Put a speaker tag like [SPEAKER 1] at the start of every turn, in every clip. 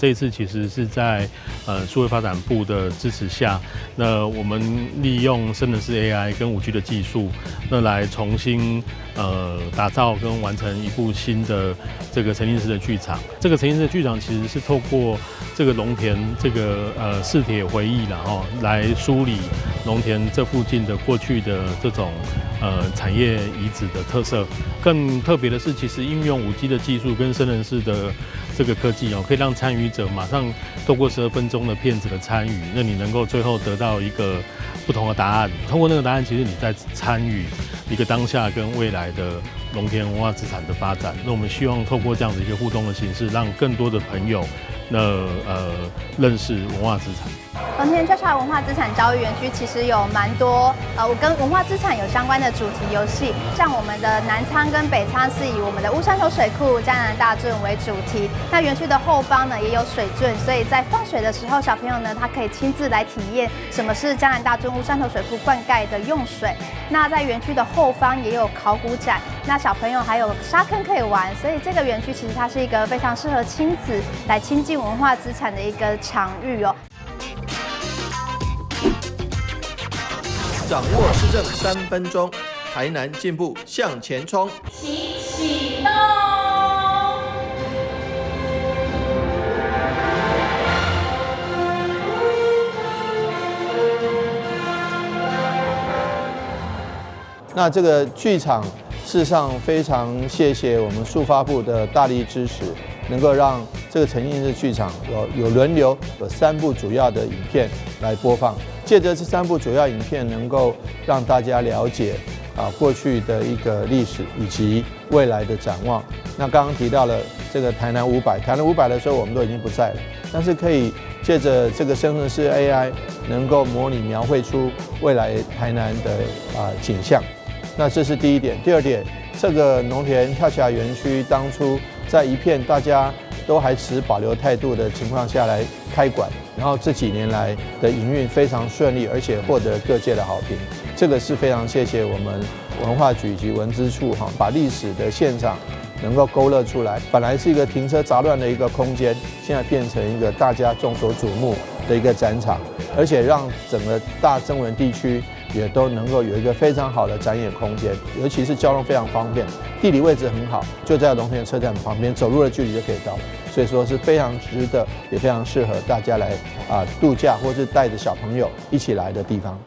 [SPEAKER 1] 这一次其实是在数位发展部的支持下，那我们利用生成式 AI 跟5G 的技术，那来重新打造跟完成一部新的这个沉浸式的剧场。这个沉浸式的剧场其实是透过这个农田这个视铁回忆来梳理农田这附近的过去的这种产业遗址的特色。更特别的是，其实应用5G 的技术跟生成式的这个科技可以让参与者马上透过12分钟的片子的参与，那你能够最后得到一个不同的答案。通过那个答案，其实你在参与一个当下跟未来的农田文化资产的发展。那我们希望透过这样的一个互动的形式，让更多的朋友认识文化资产。
[SPEAKER 2] 农田交叉文化资产教育园区其实有蛮多跟文化资产有相关的主题游戏，像我们的南仓跟北仓是以我们的乌山头水库、嘉南大圳为主题。那园区的后方呢也有水圳，所以在放水的时候，小朋友呢他可以亲自来体验什么是嘉南大圳、乌山头水库灌溉的用水。那在园区的后方也有考古展，那小朋友还有沙坑可以玩，所以这个园区其实它是一个非常适合亲子来亲近文化资产的一个场域哦。
[SPEAKER 3] 掌握施政3分钟，台南进步向前冲。
[SPEAKER 4] 请启动。
[SPEAKER 5] 那这个剧场，事实上非常谢谢我们数发部的大力支持，能够让这个沉浸式剧场有轮流有3部主要的影片来播放。借着这3部主要影片，能够让大家了解过去的一个历史以及未来的展望。那刚刚提到了这个台南500，台南500的时候我们都已经不在了，但是可以借着这个生成式 AI， 能够模拟描绘出未来台南的景象。那这是第一点。第二点，这个农田跳起来园区当初在一片大家都还持保留态度的情况下来开馆，然后这几年来的营运非常顺利，而且获得各界的好评。这个是非常谢谢我们文化局以及文资处把历史的现场能够勾勒出来。本来是一个停车杂乱的一个空间，现在变成一个大家众所瞩目的一个展场，而且让整个大曾文地区也都能够有一个非常好的展演空间，尤其是交通非常方便，地理位置很好，就在农田车站旁边，走路的距离就可以到了，所以说是非常值得，也非常适合大家来度假，或是带着小朋友一起来的地方。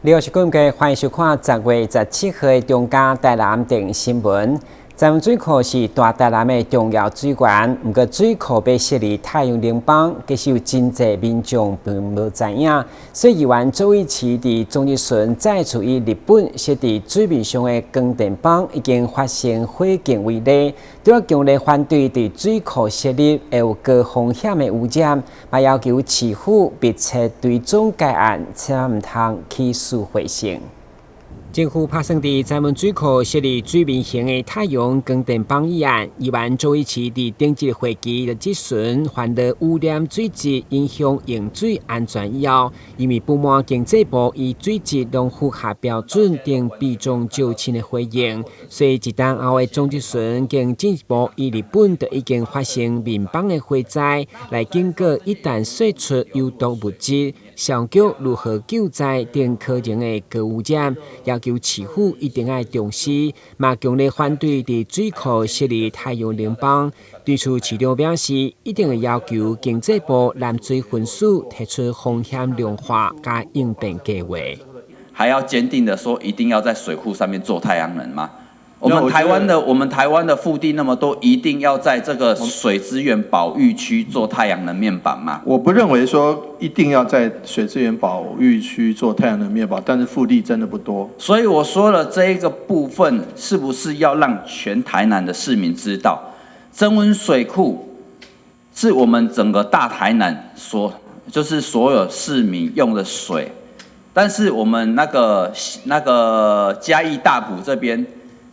[SPEAKER 6] 你好，是各位欢迎收看10月17号的中嘉台南电新闻。咱们水库是大台南的重要水源，不过水库被设立太阳能板，其实有真侪民众并无知影。所以议员周一齐伫中日顺再处于日本设伫水面上的光电板已经发生火警为例，对我强烈反对伫水库设立会有高风险的污染，也要求市府密切追踪该案，千万唔通起诉回声。政府拍算伫咱们水库设立水面型的太阳光电板议案，议员周一齐伫顶一会期的质询，反对污染水质影响用水安全以后，因为不满经济部以水质拢符合标准等避重就轻的回应，所以一旦后的总质询经进一步以日本就已经发生面板的火灾，来警告一旦释出有毒物质，上局如何救灾等可能的高污染，要求市府一定要重视，嘛强烈反对伫水库设立太阳能板。对此，市长表示，一定会要求经济部南水分署提出风险量化加应变计划。
[SPEAKER 7] 还要坚定的说，一定要在水库上面做太阳能吗？我们台湾的腹地那么多，一定要在这个水资源保育区做太阳能面板吗？
[SPEAKER 5] 我不认为说一定要在水资源保育区做太阳能面板，但是腹地真的不多。
[SPEAKER 7] 所以我说了，这一个部分是不是要让全台南的市民知道，曾文水库是我们整个大台南就是所有市民用的水，但是我们那个嘉义大埔这边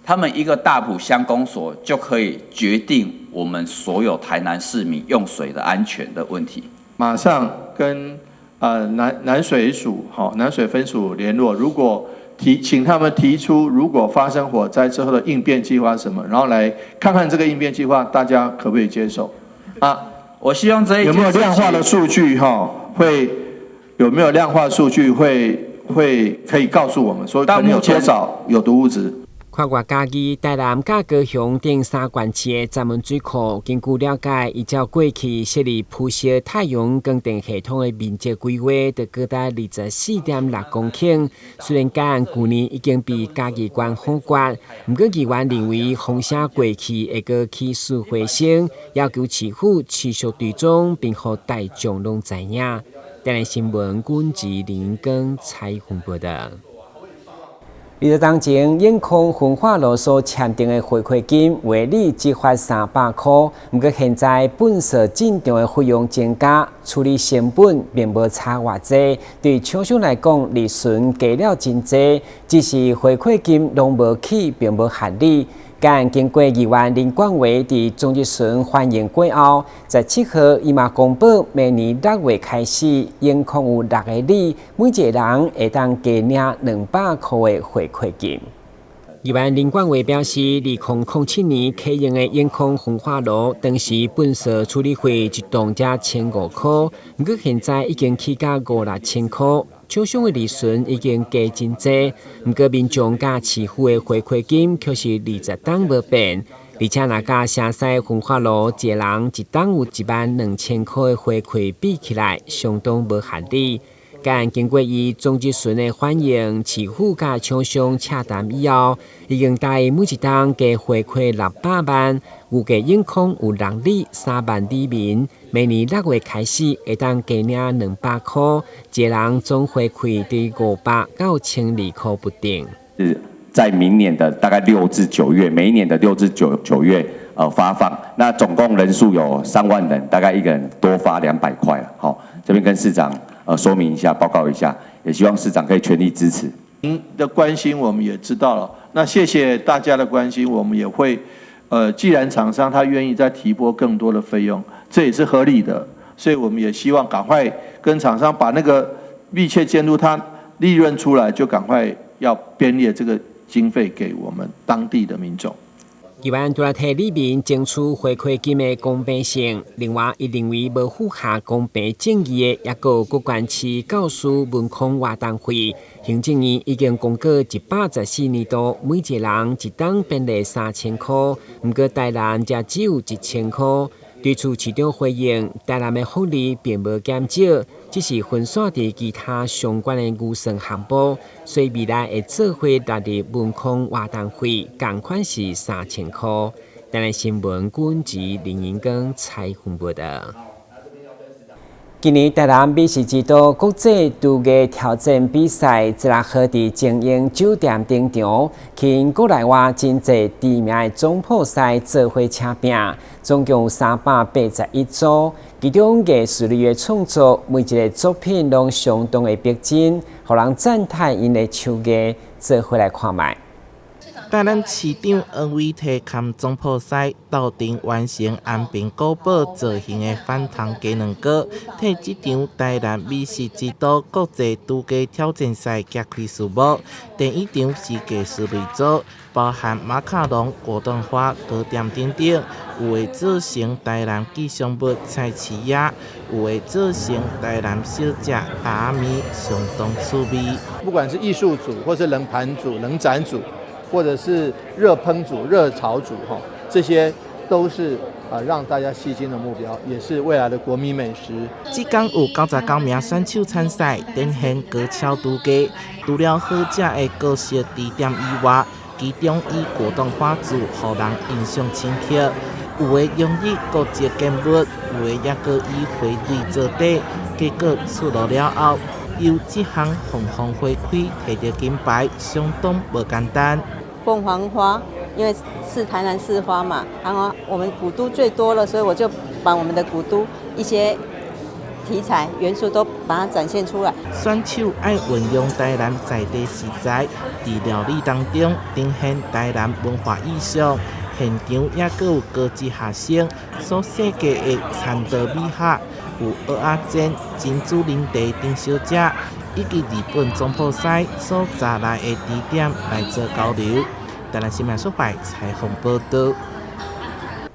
[SPEAKER 7] 他们一个大埔乡公所就可以决定我们所有台南市民用水的安全的问题。
[SPEAKER 5] 马上跟南水署南水分署联络，如果请他们提出，如果发生火灾之后的应变计划是什么，然后来看看这个应变计划大家可不可以接受啊？
[SPEAKER 7] 我希望这一件
[SPEAKER 5] 有没有量化的数据有没有量化数据会可以告诉我们说，可能有多少有毒物质？
[SPEAKER 6] 跨越嘉义、台南、甲高雄等3县市的闸门水库，根据了解，依照过去设立铺设太阳光电系统的面积规划，就高达24.6公顷。虽然讲去年已经比嘉义县好过，不过议员认为风声过去会个起死回生，要求市府持续追踪，并让大众拢知影。台南新闻军事林根采访报道。20当前，永康焚化炉所签订的回馈金为例只发300块，不过现在本色进场的费用增加，处理成本并无差偌济，对厂商来讲利润加了真济，只是回馈金拢无起，并无合理。但经过议员林冠伟伫总集村欢迎过后，在7号伊嘛公布，明年6月开始，永康有6个里，每一个人会当加领200块的回馈金。议员林冠伟表示，2007年启用的永康焚化炉，当时本色处理费一栋才1500块，不过现在已经起价5-6千块。厂商的利润已经加真济，不过民众甲市府的回馈金却是20档无变，而且若甲城西焚化炉一个人一档有12000块的回馈比起来，相当无合理。但经过伊总集村的反映，市府甲厂商洽谈以后，已经答应每一档加回馈600万，预计永康有6里3万里民，明年6月开始会当加领200块，一个人总回馈伫500到1200块不等。
[SPEAKER 8] 在明年的大概6至9月，每一年的6至9月发放，那总共人数有3万人，大概一个人多发200块了。好，这边跟市长说明一下，报告一下，也希望市长可以全力支持。
[SPEAKER 5] 您的关心我们也知道了，那谢谢大家的关心，我们也会既然厂商他愿意再提拨更多的费用，这也是合理的，所以我们也希望赶快跟厂商把那个密切监督，他利润出来就赶快要编列这个经费给我们当地的民众。
[SPEAKER 6] 议员除了替里民争取回馈金的公平性，另外伊认为无符合公平正义的，也有国关市教师文康活动费，行政院已经公告114年度每一个人一档编列3000块，不过台南才只有1000块。对此市长回应，台南的福利并无减少，只是分散伫其他相关的预算项目，所以未来会做伙纳入文康活动费，共款是3000块。台南新闻军事林英光采访报道。今年台南美食之都国际厨艺挑战比赛16号伫精英酒店登场，吸引国内外真侪知名的总铺师做伙请拼，总共有381组，其中艺术类的创作，每一个作品拢相当的逼真，互人赞叹因的手艺。做伙来看卖。
[SPEAKER 9] 台南市长王伟提堪总铺师斗阵完成安平古堡造型的反糖鸡卵糕，替这场台南美食之都国际厨艺挑战赛揭开序幕。第一场是艺术类组，包含马卡龙、果冻花、糕点等等，有的做成台南吉祥物菜市鸭，有的做成台南小吃达米，相当趣味。
[SPEAKER 5] 不管是艺术组，或是冷盘组、冷展组，或者是热烹组、热炒组，这些都是让大家吸睛的目标，也是未来的国民美食。
[SPEAKER 9] 这天有99名选手参赛，展现高超厨艺。除了好食的高色甜点以外，其中以果冻花组让人印象深刻。有的用于国际建物，有的也搁以花蕊做底。结果出炉了后，由这项凤凰花开摕到金牌，相当不简单。
[SPEAKER 10] 凤凰花，因为是台南市花嘛，然后我们古都最多了，所以我就把我们的古都一些题材元素都把它展现出来。
[SPEAKER 9] 选手爱运用台南在地食材，在料理当中呈现台南文化意象。现场也阁有高级学生所设计的餐桌美学，有蚵仔煎、珍珠奶茶等小食，以及日本总铺师所扎来的地点来做交流。台南新闻所派采访报道。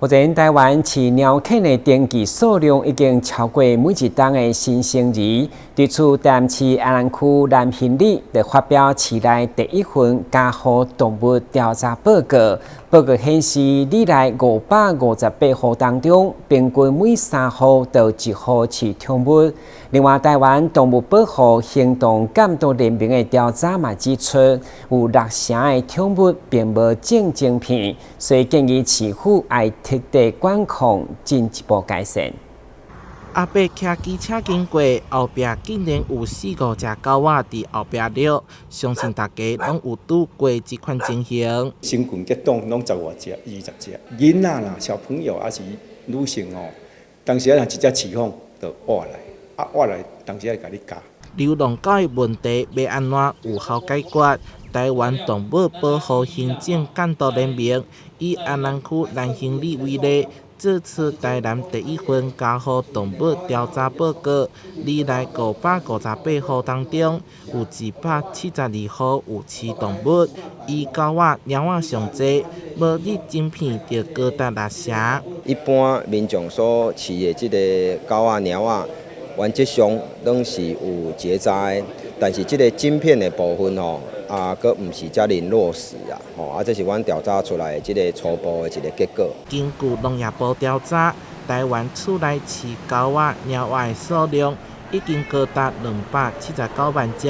[SPEAKER 6] 目前台湾饲鸟犬的登记数量已经超过每一档的新生儿。对此，台南市安南区南兴里就发表市内第一份家户动物调查报告。报告显示，里内558户当中，平均每3户就1户饲宠物。另外，台湾动物保护行动监督联盟的调查嘛指出，有60%的宠物并无正经片，所以建议市府爱彻底管控，进一步改善。
[SPEAKER 9] 阿伯骑机车经过，后壁竟然有4-5只狗仔伫后壁了，相信大家拢有拄过这款情形。
[SPEAKER 11] 成群结党拢10外只、20只，囡仔啦、小朋友还是女性哦，当时啊，一只饲放就挖来，挖来，当时啊，甲你教。
[SPEAKER 9] 流浪狗的问题要安怎有效解决？台湾动物保护行政监督联盟以安南区南兴里为例。这次台南第一份家户动物调查报告，里内558户当中，有172户有饲动物，以狗仔、猫仔上济，无日晶片就高达60%。
[SPEAKER 12] 一般民众所饲的这个狗仔、猫仔，原则上拢是有结扎的，但是这个晶片的部分吼。佫毋是遮尔落实这是阮调查出来的这个初步的一个结果。
[SPEAKER 9] 根据农业部调查，台湾厝内饲狗仔、猫仔的数量已经高达279万只，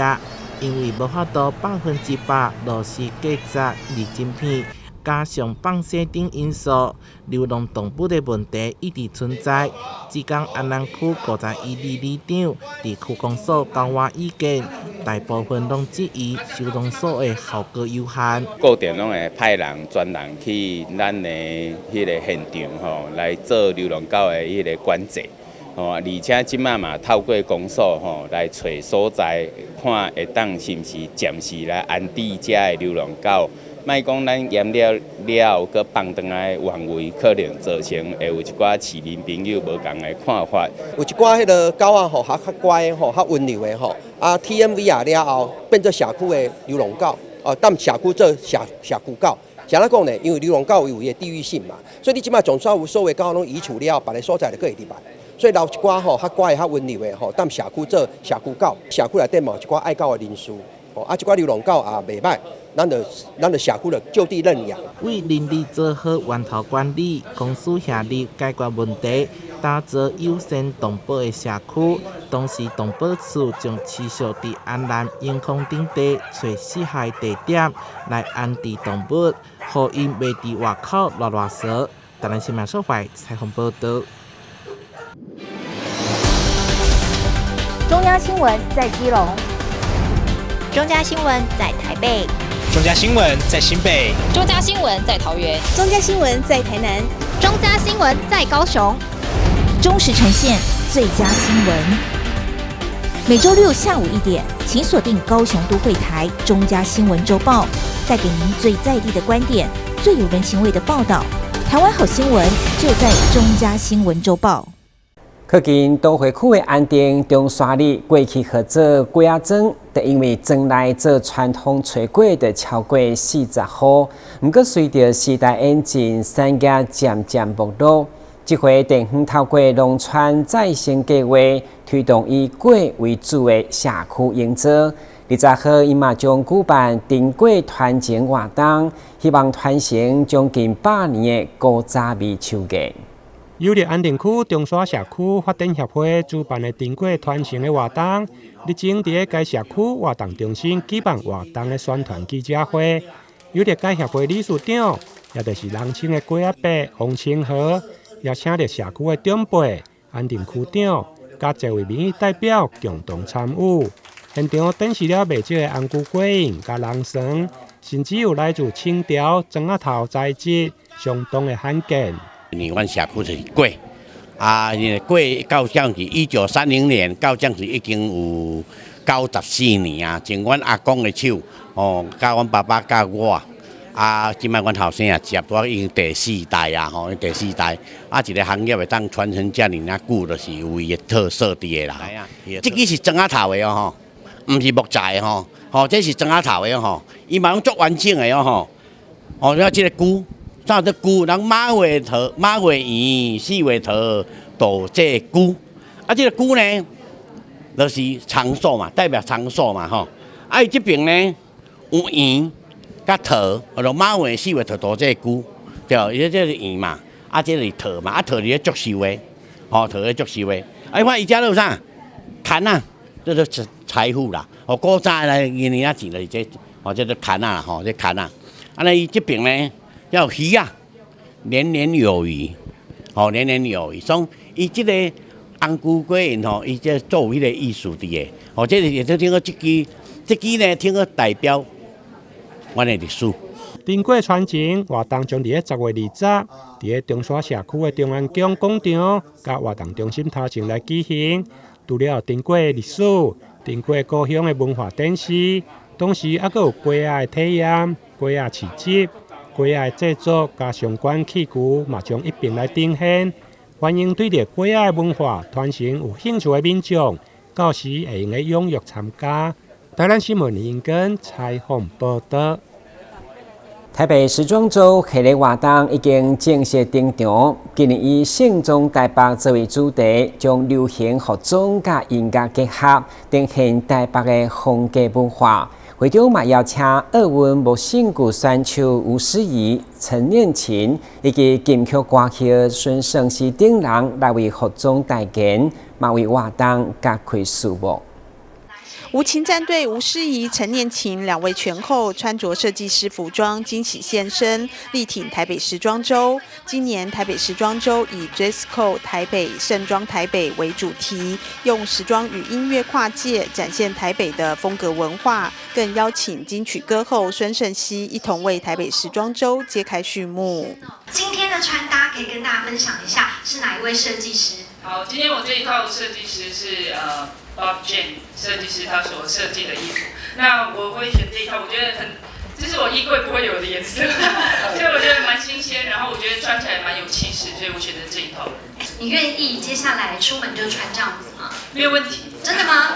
[SPEAKER 9] 因为无法度100%落实结扎日晶片，加上放生等因素，流浪动物的问题一直存在。只讲安南区51里长伫区公所交换意见，大部分拢质疑收容所的效果有限。
[SPEAKER 13] 固定拢会派人专人去咱的迄个现场来做流浪狗的迄个管制。而且即马嘛透过公所来找所在，看会当是毋是暂时来安置遮的流浪狗。莫讲咱验了，佮放转来原位，可能造成会有一寡市民朋友无共的看法。
[SPEAKER 14] 有一寡迄个狗仔较乖较温柔的TMV 了后变做社区的流浪狗，当社区做社区狗。怎样讲呢？因为流浪狗有伊的地域性嘛，所以你即摆总有所有狗拢移除了，别个所在就可以入来。所以留一寡较乖较温柔的当社区做社区狗，社区内底嘛有一寡爱狗的人士，一寡流浪狗也袂歹。咱就社区就地认养。
[SPEAKER 9] 为邻里做好源头管理，公司协力解决问题，打造友善动保的社区。同时，动保处将持续伫安南、永康等地找适合的地点来安置动物，互因袂伫外口乱踅。台南新闻所发采访报道。
[SPEAKER 15] 中央新闻在基隆，中嘉新闻在台北。
[SPEAKER 16] 中嘉新闻在新北，
[SPEAKER 17] 中嘉新闻在桃园，
[SPEAKER 15] 中嘉新闻在台南，
[SPEAKER 17] 中嘉新闻在高雄，
[SPEAKER 15] 忠实呈现最佳新闻。每周6下午1点，请锁定高雄都会台中嘉新闻周报，带给您最在地的观点，最有人情味的报道。台湾好新闻就在中嘉新闻周报。
[SPEAKER 6] 靠近都会区的安定中山里，过去合作龟仔庄，就因为庄内做传统炊粿的超过40户，不过随着时代演进，产业渐渐没落。这回地方透过农村再生计划，推动以粿为主的社区营造。20号，伊嘛将举办订粿团前活动，希望传承将近100年的古早味手艺。
[SPEAKER 18] 由伫安定区中山社区发展协会主办的订粿传承的活动，日前伫该社区活动中心举办活动的宣传记者会。由伫该协会理事长，也就是人称的粿仔伯洪清和，也请到社区的长辈、安定区长，甲一位民意代表共同参与。现场展示了袂少的红菇粿印、甲人绳，甚至有来自清朝庄仔头材质相当的罕见。
[SPEAKER 19] 因为阮社区就是粿，过到这样是1930年到这样是已经有94年啊，从阮阿公的手甲阮爸爸甲我。即摆阮后生也接到已经第4代啊，第4代一个行业会当传承遮尔啊久，就是有伊的特色伫个啦。这支是砖仔头的哦，毋是木材的这是砖仔头的哦，伊嘛拢足完整的哦了这个菇，啥叫菇？人马尾头、马尾圆、四尾头，都这菇。这个菇呢，就是长寿嘛，代表长寿嘛伊这边呢有圆。甲桃，就马尾四尾桃多这菇，对，伊这是圆嘛，这是桃嘛，桃是足收的，桃是足收的。看伊遮有啥？牵啊，这是财富啦。古早来年年钱就是这，这是牵啊啦，这牵啊。伊这边呢，有鱼啊，年年有余，年年有余。所以伊这个红菇粿圆伊这作为迄个艺术伫个，这是也就听过这支呢，听过代表。阮的历史。
[SPEAKER 18] 丁粿传承活动将伫10月20日，伫中山社区的中安宫广场，甲活动中心头前来举行。除了丁粿的历史、丁粿故乡的文化展示，同时还有粿仔的体验、粿仔市集、粿仔的制作甲相关器具，嘛将一并来呈现。欢迎对着粿仔的文化传承有兴趣的民众，到时会用踊跃参加。台南新闻林根采访报道。
[SPEAKER 6] 台北时装周系列活动已经正式登场，今年以盛装台北作为主题，将流行服装甲音乐结合，呈现台北的风格文化。会场嘛邀请奥运木姓鼓选手吴诗怡、陈念琴以及金曲歌曲孙盛熙等人来为服装代言，嘛为活动加开序幕。
[SPEAKER 20] 无情战队吴诗怡、陈念琴2位拳后穿着设计师服装惊喜现身，力挺台北时装周。今年台北时装周以 Dress Code 台北盛装台北为主题，用时装与音乐跨界展现台北的风格文化，更邀请金曲歌后孙盛熙一同为台北时装周揭开序幕。
[SPEAKER 21] 今天的穿搭可以跟大家分享一下，是哪一位设计师？
[SPEAKER 22] 好，今天我这一套设计师是Bob Jane 设计师他所设计的衣服，那我会选这一套，我觉得这是我衣柜不会有的颜色，所以我觉得蛮新鲜，然后我觉得穿起来蛮有气势，所以我选择这一套。
[SPEAKER 21] 你愿意接下来出门就穿这样子吗？
[SPEAKER 22] 没有问题。
[SPEAKER 21] 真的吗？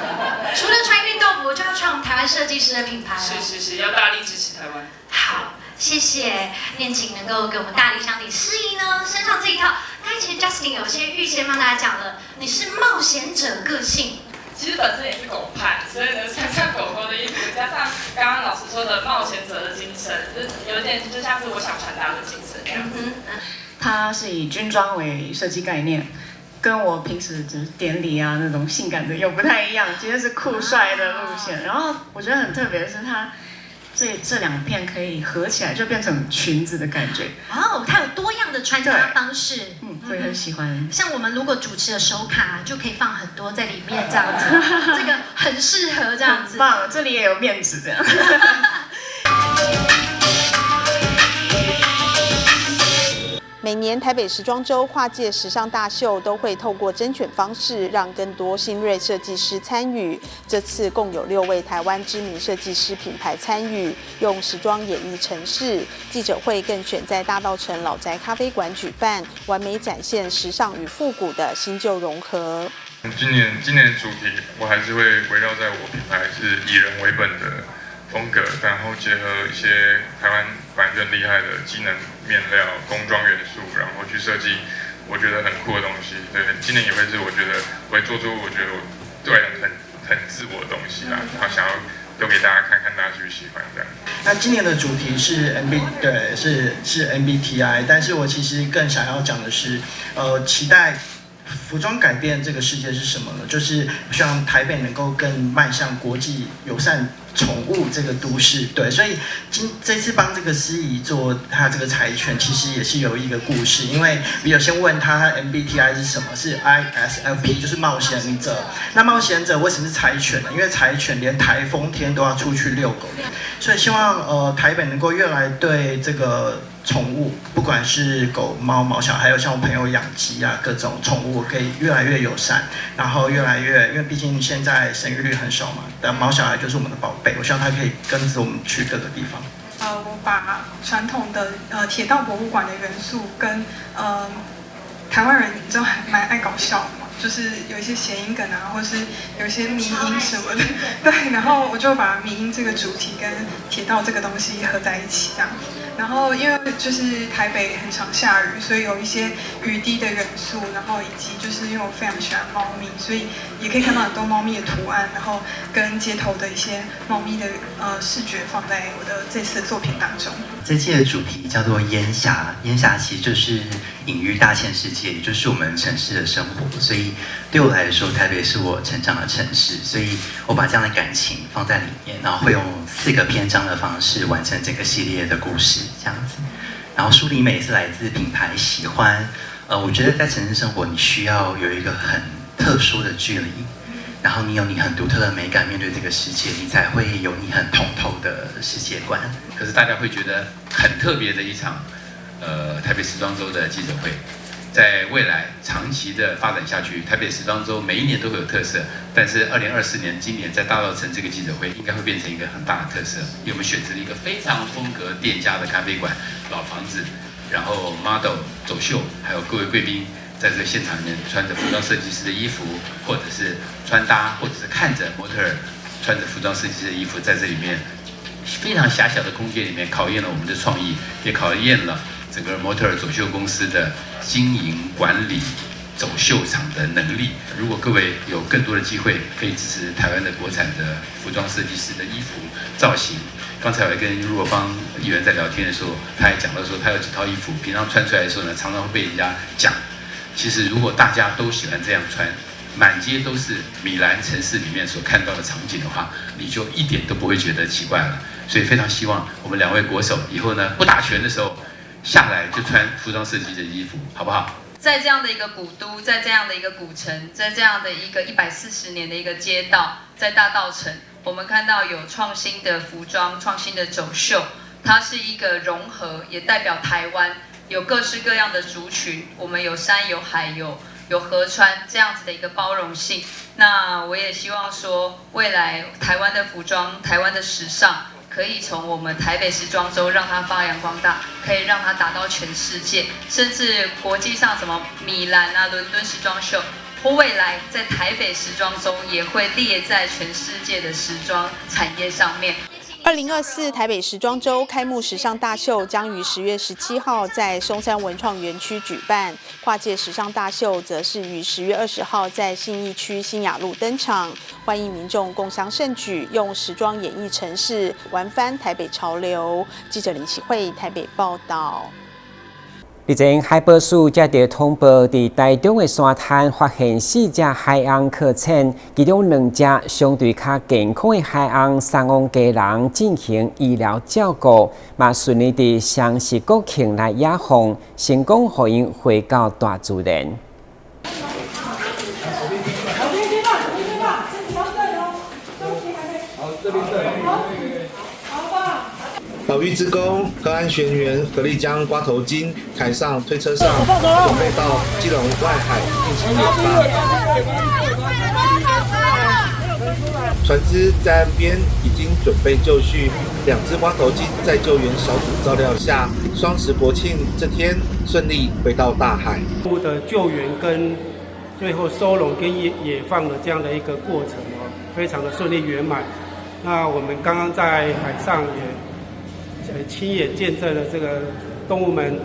[SPEAKER 21] 除了穿运动服，就要穿我们台湾设计师的品牌。
[SPEAKER 22] 是，要大力支持台湾。
[SPEAKER 21] 好，谢谢念琴能够给我们大力相抵。诗怡呢，身上这一套，刚才其实 Justin 有些预先帮大家讲了，你是冒险者个性。
[SPEAKER 22] 其实本身也是狗派，所以呢，穿上狗狗的衣服，加上刚刚老师说的冒险者的精神，就有点就像是我想传达的精神这样子。
[SPEAKER 23] 它是以军装为设计概念，跟我平时就是典礼啊那种性感的又不太一样，今天是酷帅的路线。然后我觉得很特别的是它。这2片可以合起来，就变成裙子的感觉。
[SPEAKER 21] 哦，它有多样的穿搭方式，
[SPEAKER 23] 所以很喜欢。
[SPEAKER 21] 像我们如果主持的手卡，就可以放很多在里面这样子，这个很适合这样子。
[SPEAKER 23] 很棒，这里也有面纸这样。
[SPEAKER 20] 每年台北时装周跨界时尚大秀都会透过甄选方式，让更多新锐设计师参与。这次共有6位台湾知名设计师品牌参与，用时装演绎城市。记者会更选在大稻埕老宅咖啡馆举办，完美展现时尚与复古的新旧融合。
[SPEAKER 24] 今年的主题，我还是会围绕在我品牌是以人为本的风格，然后结合一些台湾本来就很厉害的机能面料、工装元素，然后去设计我觉得很酷的东西。对，今年也会是我觉得我会做出我觉得我对我来讲很自我的东西啦，然后想要丢给大家看看，大家去喜欢这样。
[SPEAKER 25] 那今年的主题是是 MBTI， 但是我其实更想要讲的是，期待。服装改变这个世界是什么呢？就是希望台北能够更迈向国际友善宠物这个都市。对，所以这次帮这个诗怡做他这个柴犬，其实也是有一个故事。因为有先问他 MBTI 是什么，是 ISFP， 就是冒险者。那冒险者为什么是柴犬呢？因为柴犬连台风天都要出去遛狗，所以希望台北能够越来对这个宠物，不管是狗、猫、毛小孩，还有像我朋友养鸡啊，各种宠物可以越来越友善，然后越来越，因为毕竟现在生育率很少嘛，但毛小孩就是我们的宝贝，我希望它可以跟着我们去各个地方。
[SPEAKER 1] 我把传统的铁道博物馆的元素跟台湾人你知道还蛮爱搞笑的嘛，就是有一些谐音梗啊，或是有一些迷音什么的，对，然后我就把迷音这个主题跟铁道这个东西合在一起这样。然后因为就是台北很常下雨，所以有一些雨滴的元素，然后以及就是因为我非常喜欢猫咪，所以也可以看到很多猫咪的图案，然后跟街头的一些猫咪的视觉放在我的这次的作品当中。
[SPEAKER 2] 这届的主题叫做烟霞，烟霞其实就是隐喻大千世界，也就是我们城市的生活。所以对我来说，台北是我成长的城市，所以我把这样的感情放在里面，然后会用4个篇章的方式完成整个系列的故事，这样子。然后梳理美是来自品牌喜欢，我觉得在城市生活，你需要有一个很特殊的距离，然后你有你很独特的美感面对这个世界，你才会有你很通透的世界观。
[SPEAKER 3] 可是大家会觉得很特别的一场，台北时装周的记者会，在未来长期的发展下去，台北时装周每一年都会有特色，但是2024年今年在大稻埕这个记者会应该会变成一个很大的特色，因为我们选择了一个非常风格店家的咖啡馆，老房子，然后 model 走秀，还有各位贵宾在这个现场里面穿着服装设计师的衣服，或者是穿搭，或者是看着模特儿穿着服装设计师的衣服，在这里面非常狭小的空间里面考验了我们的创意，也考验了整个模特儿走秀公司的经营管理走秀场的能力。如果各位有更多的机会可以支持台湾的国产的服装设计师的衣服造型，刚才我跟陆若芳议员在聊天的时候，他还讲到说他有几套衣服平常穿出来的时候呢，常常会被人家讲，其实如果大家都喜欢这样穿，满街都是米兰城市里面所看到的场景的话，你就一点都不会觉得奇怪了。所以非常希望我们2位国手以后呢，不打拳的时候下来就穿服装设计的衣服，好不好？
[SPEAKER 4] 在这样的一个古都，在这样的一个古城，在这样的一个140年的一个街道，在大稻埕，我们看到有创新的服装、创新的走秀，它是一个融合，也代表台湾有各式各样的族群，我们有山有海有河川这样子的一个包容性。那我也希望说，未来台湾的服装、台湾的时尚，可以从我们台北时装周让它发扬光大，可以让它打到全世界，甚至国际上什么米兰啊、伦敦时装秀，或未来在台北时装周也会列在全世界的时装产业上面。
[SPEAKER 20] 2024台北时装周开幕时尚大秀将于10月17号在松山文创园区举办，跨界时尚大秀则是于10月20号在信义区新雅路登场，欢迎民众共襄盛举，用时装演绎城市，玩翻台北潮流。记者林启慧台北报道。
[SPEAKER 6] 日前，海保署接到通报，在台中的沙滩发现4只海洋客艇，其中2只相对较健康的海洋三王家人进行医疗照顾，嘛顺利地相系国庆来野放，成功让因回到大自然。
[SPEAKER 5] 保育志工、个安学员合力将瓜头鲸抬上推车上，准备到基隆外海进行研发。船只在岸边已经准备就绪，2只瓜头鲸在救援小组照料下，双十国庆这天顺利回到大海。
[SPEAKER 18] 的救援跟最后收容跟野放的这样的一个过程非常的顺利圆满。那我们刚刚在海上也亲眼见证了这个动物们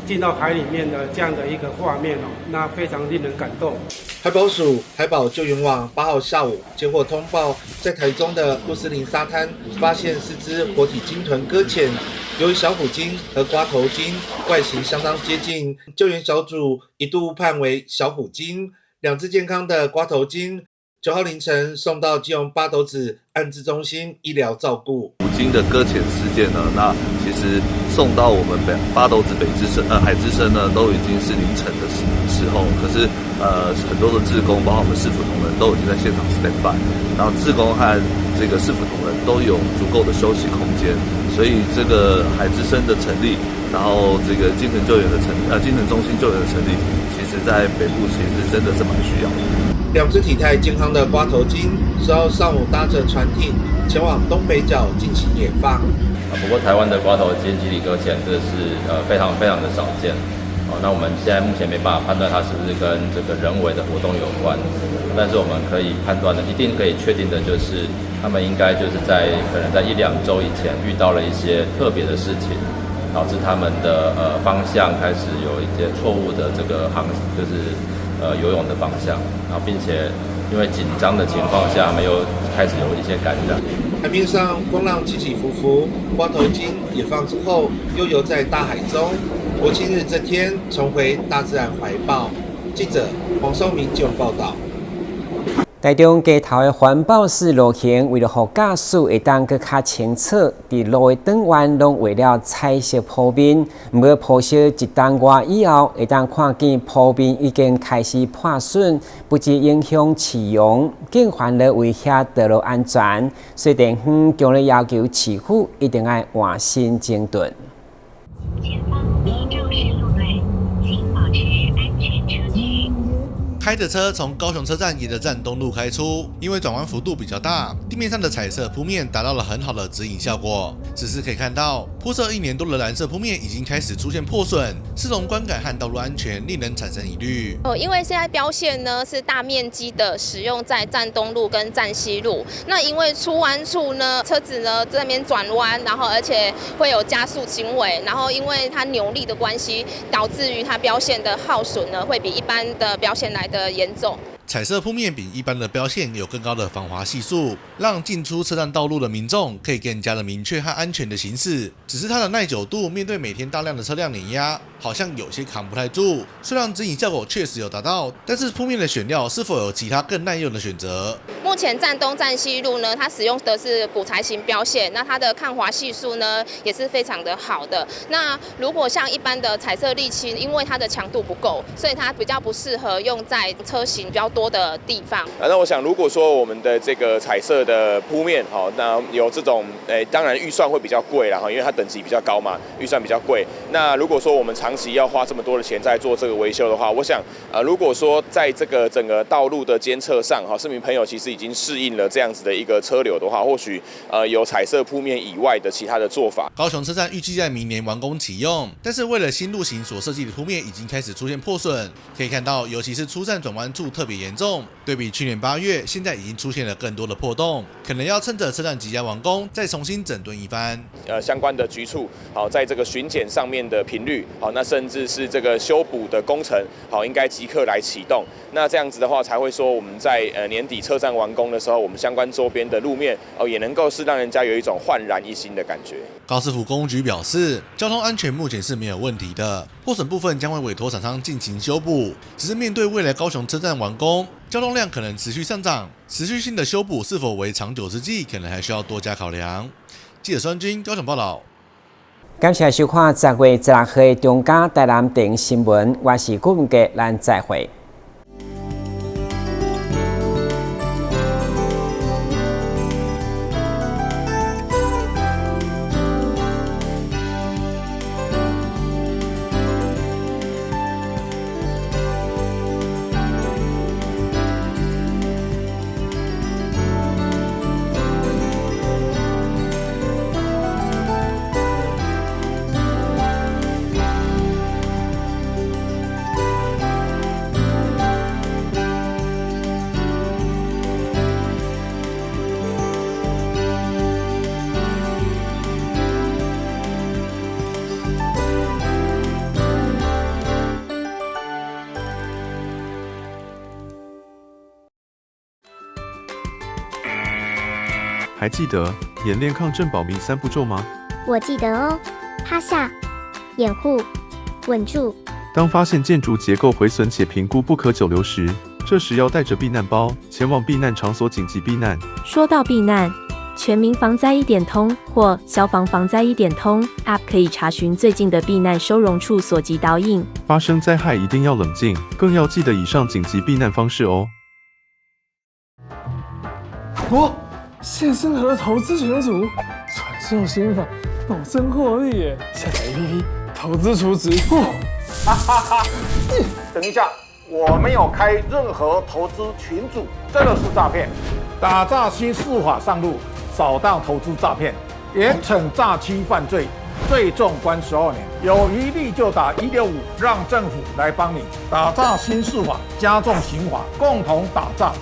[SPEAKER 18] 进到海里面的这样的一个画面那非常令人感动。
[SPEAKER 5] 海保署海保救援网8号下午接获通报，在台中的陆斯林沙滩发现4只活体鲸豚搁浅，由于小虎鲸和瓜头鲸外形相当接近，救援小组一度误判为小虎鲸，2只健康的瓜头鲸9号凌晨送到基隆八斗子安置中心医疗照顾。
[SPEAKER 7] 虎鲸的搁浅事件呢，那其实送到我们八斗子海之声呢，都已经是凌晨的时候，可是很多的志工，包括我们市府同仁都已经在现场 stand by， 然后志工和这个市府同仁都有足够的休息空间，所以这个海之声的成立，然后这个精神中心救援的成立，其实在北部其实真的是蛮需要的。
[SPEAKER 5] 两只体态健康的瓜头鲸10号上午搭着船艇前往东北角进行野放。
[SPEAKER 8] 不过台湾的瓜头鲸集体搁浅，这是非常非常的少见。那我们现在目前没办法判断它是不是跟这个人为的活动有关，但是我们可以判断的，一定可以确定的就是，他们应该就是可能在1-2周以前遇到了一些特别的事情，导致他们的方向开始有一些错误的这个就是游泳的方向，然后并且因为紧张的情况下，他们又开始有一些感染。
[SPEAKER 5] 海面上风浪起起伏伏，瓜头鲸野放之后悠游在大海中。国庆日这天重回大自然怀抱。记者黄松明就报道。
[SPEAKER 6] 台中街头的环保式路线，为了让驾驶会当更较清楚，伫路的转弯拢为了彩色铺面，不过铺设一冬外以后，会当看见铺面已经开始破损，不止影响市容，更犯了威胁道路安全。所以地方强烈要求市府一定要换新整顿。
[SPEAKER 10] 前方依肇事路段，请保持安全车距。
[SPEAKER 11] 开着车从高雄车站沿着站东路开出，因为转弯幅度比较大，地面上的彩色铺面达到了很好的指引效果。此时可以看到，铺设1年多的蓝色铺面已经开始出现破损，市容观感和道路安全令人产生疑虑。
[SPEAKER 12] 因为现在标线呢是大面积的使用在站东路跟站西路，那因为出弯处呢，车子呢在那边转弯，然后而且会有加速行为，然后因为它扭力的关系，导致于它标线的耗损呢会比一般的标线来的严重。
[SPEAKER 11] 彩色铺面比一般的标线有更高的防滑系数，让进出车站道路的民众可以更加的明确和安全的行驶。只是它的耐久度面对每天大量的车辆碾压，好像有些扛不太住。虽然指引效果确实有达到，但是铺面的选料是否有其他更耐用的选择？
[SPEAKER 12] 目前站东站西路呢，它使用的是骨材型标线，那它的抗滑系数呢也是非常的好的。那如果像一般的彩色沥青，因为它的强度不够，所以它比较不适合用在车型比较多的地方。
[SPEAKER 13] 那我想，如果说我们的这个彩色的铺面，那有这种，当然预算会比较贵啦，因为它等级比较高嘛，预算比较贵。那如果说我们长期要花这么多的钱在做这个维修的话，我想，如果说在这个整个道路的监测上，市民朋友其实已经适应了这样子的一个车流的话，或许有彩色铺面以外的其他的做法。
[SPEAKER 11] 高雄车站预计在明年完工启用，但是为了新路型所设计的铺面已经开始出现破损，可以看到，尤其是出站转弯处特别严重。对比去年8月，现在已经出现了更多的破洞，可能要趁着车站即将完工，再重新整顿一番。
[SPEAKER 13] 相关的局处，在这个巡检上面的频率，那甚至是这个修补的工程，应该即刻来启动。那这样子的话，才会说我们在年底车站完工的时候，我们相关周边的路面也能够是让人家有一种焕然一新的感觉。
[SPEAKER 11] 高师府公务局表示，交通安全目前是没有问题的，破损部分将会委托厂商进行修补。只是面对未来高雄车站完工，交通量可能持续上涨，持续性的修补是否为长久之计，可能还需要多加考量。记者孙军高雄报道。
[SPEAKER 6] 感谢收看10月16号的中嘉台南电新闻，我是顾文杰，咱再会。
[SPEAKER 26] 还记得演练抗震保密3步骤吗？
[SPEAKER 27] 我记得哦，趴下、掩护、稳住。
[SPEAKER 26] 当发现建筑结构毁损且评估不可久留时，这时要带着避难包前往避难场所紧急避难。
[SPEAKER 28] 说到避难，全民防灾1点通或消防防灾1点通 App 可以查询最近的避难收容处所及导引。
[SPEAKER 26] 发生灾害一定要冷静，更要记得以上紧急避难方式哦。
[SPEAKER 9] 谢生和投资群组，传授心法，保证获利耶！下载 APP， 投资储值。
[SPEAKER 14] 哈哈哈！等一下，我没有开任何投资群组，这个是诈骗。打诈新4法上路，扫荡投资诈骗，严惩诈欺犯罪，最重关12年。有疑虑就打165，让政府来帮你。打诈新4法，加重刑罚，共同打诈。